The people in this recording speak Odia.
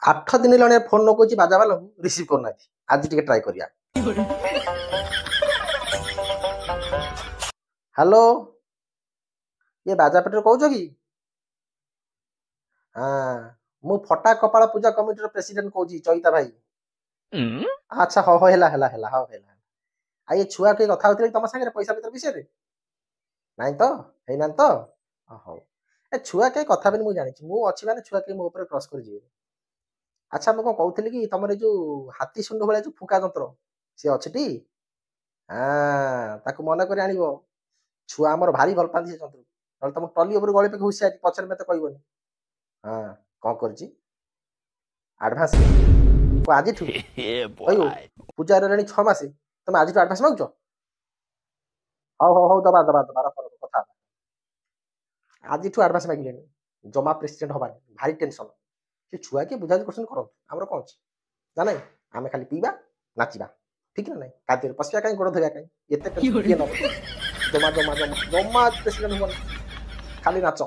8 ଦିନ ହେଲାଣି ଫୋନ ନ କହୁଛି ବାଜା ବାଲାକୁ ରିସିଭ୍ କରୁନାହାନ୍ତି। ଆଜି ଟିକେ ଟ୍ରାଏ କରିବା। ହ୍ୟାଲୋ, ଇଏ ବାଜା ପେଟରେ କହୁଛ କି? ହଁ, ମୁଁ ଫଟା କପାଳ ପୂଜା କମିଟିର ପ୍ରେସିଡେଣ୍ଟ କହୁଛି ଚଇତା ଭାଇ। ଆଚ୍ଛା, ହଉ ହେଲା ହେଲା ହେଲା ହଉ ହେଲା। ଆଉ ଏ ଛୁଆ କିଏ କଥା ହଉଥିଲେ କି ତମ ସାଙ୍ଗରେ ପଇସା ପତ୍ର ବିଷୟରେ? ନାଇଁ ତ, ହେଇନାହାନ୍ତି ତ? ହଉ, ଏ ଛୁଆ କେହି କଥା ହେବେନି ମୁଁ ଜାଣିଛି। ମୁଁ ଅଛି ମାନେ ଛୁଆ କେହି ମୋ ଉପରେ କ୍ରସ୍ କରିଯିବେ। ଆଚ୍ଛା, ମୁଁ କଣ କହୁଥିଲି କି ତମର ଏଇ ଯୋଉ ହାତୀ ଶୁଣ୍ଡ ଭଳିଆ ଯୋଉ ଫୁଙ୍କା ଯନ୍ତ୍ର ସିଏ ଅଛିଟି? ତାକୁ ମନେ କରି ଆଣିବ। ଛୁଆ ଆମର ଭାରି ଭଲ ପାଆନ୍ତି ସେ ଯନ୍ତ୍ରକୁ। ନହେଲେ ତମ ଟଲି ଉପରୁ ଗଳି ପକେଇ ଘୁଷି ପଛରେ ମତେ କହିବନି। ହଁ, କଣ କରିଛି ଆଡଭାନ୍ସ ଆଜିଠୁ କହିବୁ ପୂଜା ରହିଲାଣି 6 ମାସ, ତମେ ଆଜିଠୁ ଆଡଭାନ୍ସ ମାଗୁଛ? ହଉ ହଉ ହଉ, ଦବା ଦବା ଦବା, ରଖ ରଖ, କଥା ହବା। ଆଜିଠୁ ଆଡଭାନ୍ସ ମାଗିଲେଣି, ଜମା ପ୍ରେସିଡେଣ୍ଟ ହବାନି, ଭାରି ଟେନସନ। ସେ ଛୁଆ କିଏ ବୁଝାବୁଝି କରୁଛନ୍ତି କରନ୍ତୁ, ଆମର କଣ ଅଛି ନା ନାଇଁ? ଆମେ ଖାଲି ପିଇବା ନାଚିବା, ଠିକ ନା ନାଇଁ? କାର୍ଯ୍ୟରେ ପଶିବା କାହିଁ, ଗୋଡ଼ ଧୋଇବା କାହିଁ, ଏତେ ଟେନସନ କିଏ ନବ? ଜମା ଜମା ଜମା ଜମା ପ୍ରେସିଡେଣ୍ଟ ହୁଅନି, ଖାଲି ନାଚ।